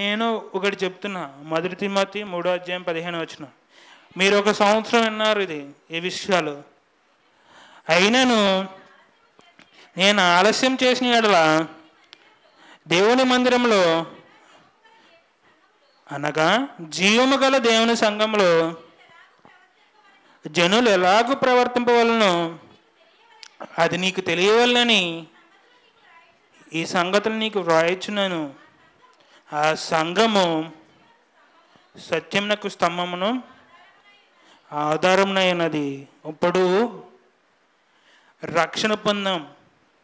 నేను ఒకటి చెప్తున్నా. 1 తిమోతి 3:15 మీరు 1 సంవత్సరం విన్నారు ఈ విషయాలు. అయినను నేను ఆలస్యం చేసిన యెడల దేవుని మందిరంలో అనగా జీవము గల దేవుని సంఘంలో జనులు ఎలాగూ ప్రవర్తింపవలనో అది నీకు తెలియవలనని ఈ సంగతులు నీకు వ్రాయచున్నాను. ఆ సంఘము సత్యమునకు స్తంభమును ఆధారమునైనది. ఇప్పుడు రక్షణ పొందాం,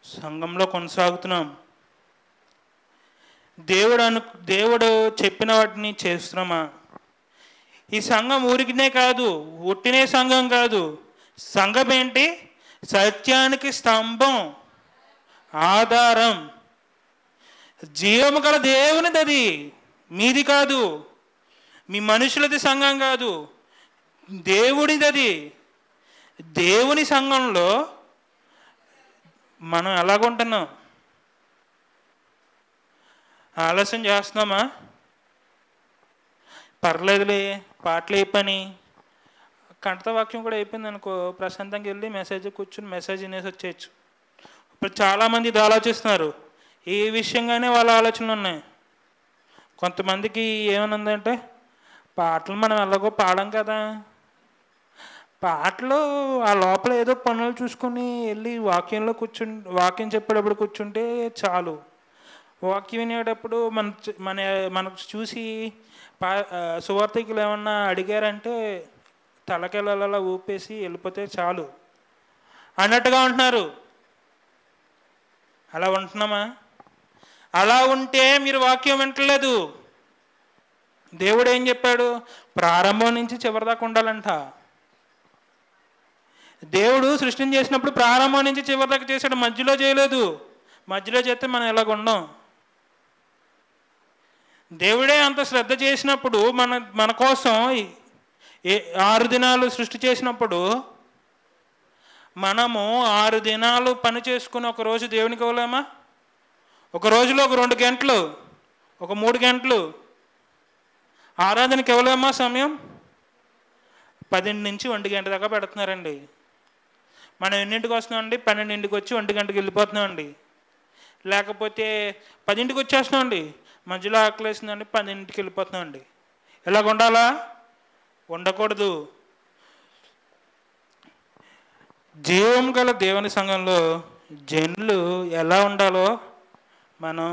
సంఘంలో కొనసాగుతున్నాం, దేవుడు చెప్పిన వాటిని చేస్తున్నామా? ఈ సంఘం ఊరికినే కాదు, ఉట్టినే సంఘం కాదు. సంఘం ఏంటి? సత్యానికి స్తంభం, ఆధారం, జీవము గల దేవునిది. అది మీది కాదు, మీ మనుషులది సంఘం కాదు, దేవుడిది. అది దేవుని సంఘంలో మనం ఎలాగుంటున్నాం? ఆలస్యం చేస్తున్నామా? పర్లేదులే, పాటలు అయిపోయి కంఠవాక్యం కూడా అయిపోయింది అనుకో, ప్రశాంతంగా వెళ్ళి కూర్చుని మెసేజ్ వినేసి వచ్చేయచ్చు. ఇప్పుడు చాలామంది ఇది ఆలోచిస్తున్నారు, ఏ విషయంగానే వాళ్ళ ఆలోచనలు ఉన్నాయి. కొంతమందికి ఏమనుందంటే, పాటలు మనం ఎలాగో పాడం కదా, పాటలు ఆ లోపల ఏదో పనులు చూసుకొని వెళ్ళి వాక్యంలో వాక్యం చెప్పేటప్పుడు కూర్చుంటే చాలు. వాక్యం వినేటప్పుడు మనకు చూసి సువార్థికులు ఏమన్నా అడిగారంటే తలకెళ్ళలా ఊపేసి వెళ్ళిపోతే చాలు అన్నట్టుగా ఉంటున్నారు. అలా ఉంటున్నామా? అలా ఉంటే మీరు వాక్యం వింటలేదు. దేవుడు ఏం చెప్పాడు? ప్రారంభం నుంచి చివరిదాకా ఉండాలంట. దేవుడు సృష్టిని చేసినప్పుడు ప్రారంభం నుంచి చివరిదాకా చేశాడు, మధ్యలో చేయలేదు. మధ్యలో చేస్తే మనం ఎలాగ ఉండం. దేవుడే అంత శ్రద్ధ చేసినప్పుడు మన కోసం 6 దినాలు సృష్టి చేసినప్పుడు మనము 6 దినాలు పని చేసుకుని ఒక రోజు దేవునికి ఇవ్వలేమా? ఒక రోజులో ఒక 2 గంటలు, ఒక 3 గంటలు ఆరాధనకి ఇవ్వలేమా సమయం? 10 నుంచి 1 గంట దాకా పెడుతున్నారండి. మనం ఎన్నింటికి వస్తున్నామండి? 12ంటికి వచ్చి 1 గంటకి వెళ్ళిపోతున్నామండి. లేకపోతే 10ంటికి వచ్చేస్తున్నామండి, మధ్యలో ఆకలేసిందండి, 10ంటికి వెళ్ళిపోతున్నామండి. ఇలాగ ఉండాలా? ఉండకూడదు. జీవం గల దేవుని సంఘంలో జనులు ఎలా ఉండాలో మనం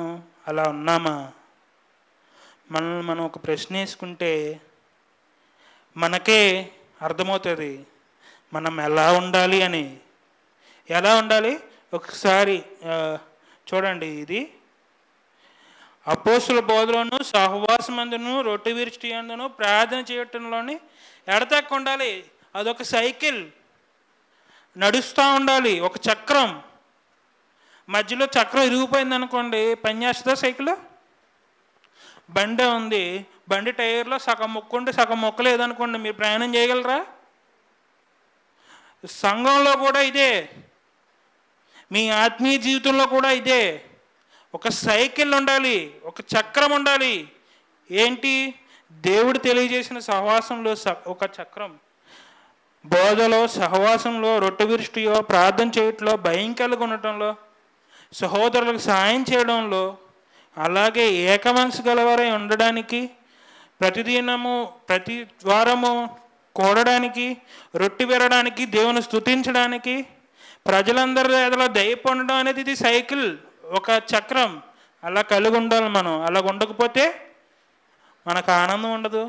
అలా ఉన్నామా? మనల్ని మనం ఒక ప్రశ్న వేసుకుంటే మనకే అర్థమవుతుంది మనం ఎలా ఉండాలి అని. ఎలా ఉండాలి ఒకసారి చూడండి. ఇది అపోస్తుల బోధలోను, సహవాసమందును, రొట్టె విరిచి అందును, ప్రార్థన చేయటంలోని ఎడతెక్క ఉండాలి. అదొక సైకిల్, నడుస్తూ ఉండాలి. ఒక చక్రం, మధ్యలో చక్రం ఇరిగిపోయింది అనుకోండి, పనిచేస్తుందా సైకిల్? బండి ఉంది, బండి టైర్లో సగం మొక్కుంటే సగం మొక్కలేదనుకోండి, మీరు ప్రయాణం చేయగలరా? సంఘంలో కూడా ఇదే, మీ ఆత్మీయ జీవితంలో కూడా ఇదే. ఒక సైకిల్ ఉండాలి, ఒక చక్రం ఉండాలి. ఏంటి? దేవుడు తెలియజేసిన సహవాసంలో ఒక చక్రం, బోధలో, సహవాసంలో, రొట్టె విరుష్టిలో, ప్రార్థన చేయటంలో, భయం కలిగి ఉండటంలో, సహోదరులకు సాయం చేయడంలో, అలాగే ఏకమనసు గలవారై ఉండడానికి, ప్రతిదినము ప్రతి వారము కూడడానికి, రొట్టె విరడానికి, దేవుని స్తుతించడానికి, ప్రజలందరి ఎదుట దయ పొందడం అనేది ఇది సైకిల్, ఒక చక్రం. అలా కలిగి ఉండాలి మనం. అలా ఉండకపోతే మనకు ఆనందం ఉండదు.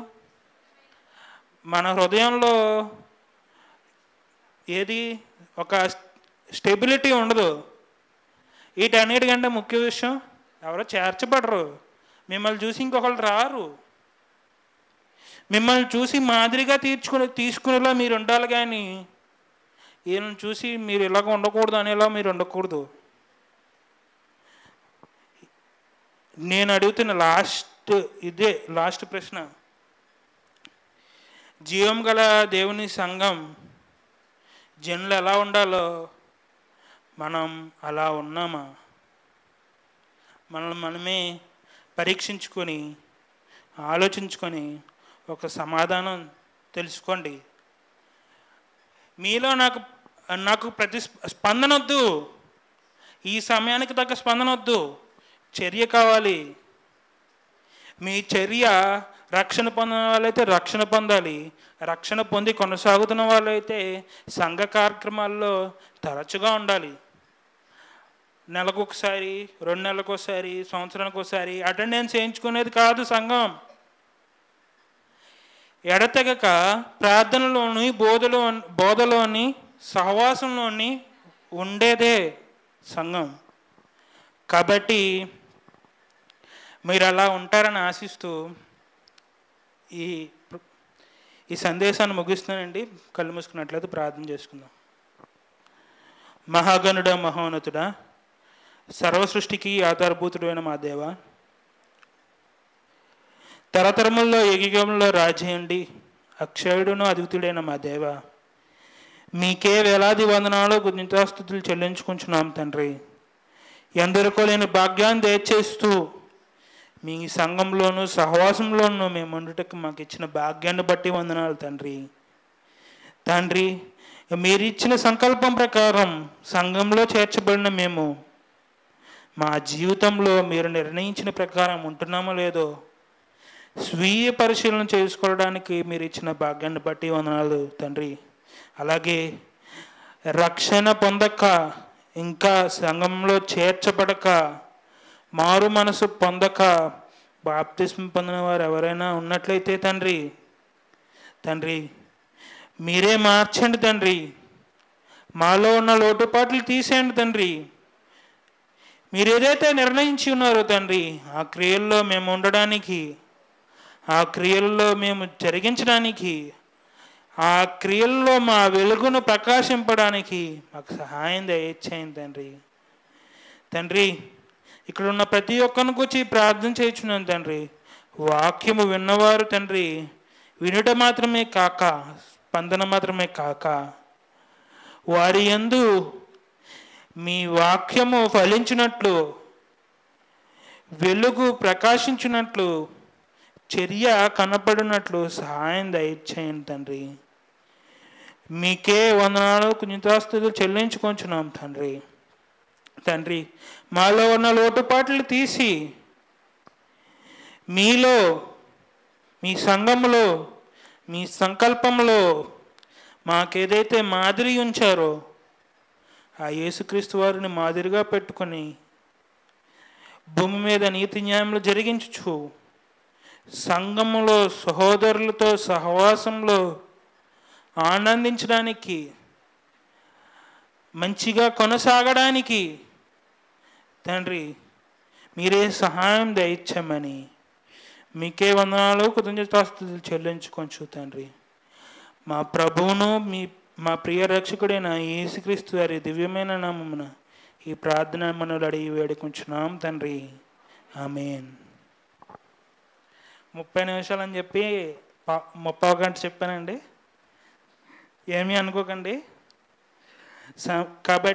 మన హృదయంలో ఏది ఒక స్టెబిలిటీ ఉండదు. వీటన్నిటికంటే ముఖ్య విషయం, ఎవరో చేర్చబడరు. మిమ్మల్ని చూసి ఇంకొకళ్ళు రారు. మిమ్మల్ని చూసి మాదిరిగా తీసుకునేలా మీరు ఉండాలి, కానీ వీళ్ళని చూసి మీరు ఇలాగ ఉండకూడదు అనేలా మీరు ఉండకూడదు. నేను అడుగుతున్న లాస్ట్ ప్రశ్న, జీవం గల దేవుని సంఘం జనులు ఎలా ఉండాలో మనం అలా ఉన్నామా? మనల్ని మనమే పరీక్షించుకొని ఆలోచించుకొని ఒక సమాధానం తెలుసుకోండి. మీలో నాకు స్పందన వద్దు, ఈ సమయానికి తగ్గ స్పందన వద్దు, చర్య కావాలి. మీ చర్య రక్షణ పొందిన వాళ్ళైతే రక్షణ పొందాలి. రక్షణ పొంది కొనసాగుతున్న వాళ్ళైతే సంఘ కార్యక్రమాల్లో తరచుగా ఉండాలి. నెలకు ఒకసారి, 2 నెలలకు ఒకసారి, సంవత్సరానికి ఒకసారి అటెండెన్స్ వేయించుకునేది కాదు సంఘం. ఎడతెగక ప్రార్థనలోని బోధలోని సహవాసంలోని ఉండేదే సంఘం. కాబట్టి మీరు అలా ఉంటారని ఆశిస్తూ ఈ సందేశాన్ని ముగిస్తున్నానండి. కళ్ళు మూసుకున్నట్లయితే ప్రార్థన చేసుకుందాం. మహాగణుడ, మహోన్నతుడ, సర్వసృష్టికి ఆధారభూతుడు అయిన మా దేవ, తరతరముల్లో యుగంలో రాజేయండి అక్షయుడును అద్వితుడైన మా దేవ, మీకే వేలాది వందనాలు కృతజ్ఞతాస్తుతులు చెల్లించుకుంటున్నాం తండ్రి. ఎందరికో లేని భాగ్యాన్ని దయచేస్తూ మీ సంఘంలోనూ సహవాసంలోనూ మేము ఉండుటకు మాకు ఇచ్చిన భాగ్యాన్ని బట్టి వందనాలు తండ్రి. తండ్రి, మీరు ఇచ్చిన సంకల్పం ప్రకారం సంఘంలో చేర్చబడిన మేము మా జీవితంలో మీరు నిర్ణయించిన ప్రకారం ఉంటున్నామో లేదో స్వీయ పరిశీలన చేసుకోవడానికి మీరు ఇచ్చిన భాగ్యాన్ని బట్టి వందనాలు తండ్రి. అలాగే రక్షణ పొందక, ఇంకా సంఘంలో చేర్చబడక, మారు మనసు పొందక బాప్తిస్మం పొందిన వారు ఎవరైనా ఉన్నట్లయితే తండ్రి మీరే మార్చండి తండ్రి. మాలో ఉన్న లోటుపాట్లు తీసేయండి తండ్రి. మీరు ఏదైతే నిర్ణయించి ఉన్నారో తండ్రి, ఆ క్రియల్లో మేము ఉండడానికి, ఆ క్రియల్లో మేము జరిగించడానికి, ఆ క్రియల్లో మా వెలుగును ప్రకాశింపడానికి మాకు సహాయం దయచేయండి తండ్రి. ఇక్కడ ఉన్న ప్రతి ఒక్కరిని గురించి ప్రార్థన చేయించున్నాను తండ్రి. వాక్యము విన్నవారు తండ్రి వినుట మాత్రమే కాక, స్పందన మాత్రమే కాక, వారి యందు మీ వాక్యము ఫలించినట్లు, వెలుగు ప్రకాశించినట్లు, చర్య కనపడినట్లు సహాయం దయచేయండి తండ్రి. మీకే వందనాలు కృతజ్ఞతాస్తుతులు చెల్లించుకొంచున్నాం తండ్రి. మాలో ఉన్న లోటుపాట్లు తీసి మీలో, మీ సంఘంలో, మీ సంకల్పంలో మాకేదైతే మాదిరి ఉంచారో ఆ యేసుక్రీస్తు వారిని మాదిరిగా పెట్టుకొని భూమి మీద నీతి న్యాయములు జరిగించుచు సంఘములో సహోదరులతో సహవాసంలో ఆనందించడానికి, మంచిగా కొనసాగడానికి తండ్రి మీరే సహాయం దయచేయమని మీకే వందనాలు కృతజ్ఞతాస్తుతులు చెల్లించుకొంచు తండ్రి. మా ప్రభువును మా ప్రియ రక్షకుడైన యేసుక్రీస్తు వారి దివ్యమైన నామమున ఈ ప్రార్థన మనలు అడిగి వేడుకుంటున్నాం తండ్రి. ఆమేన్. 30 నిమిషాలు అని చెప్పి 30 గంట చెప్పానండి, ఏమీ అనుకోకండి. కాబట్టి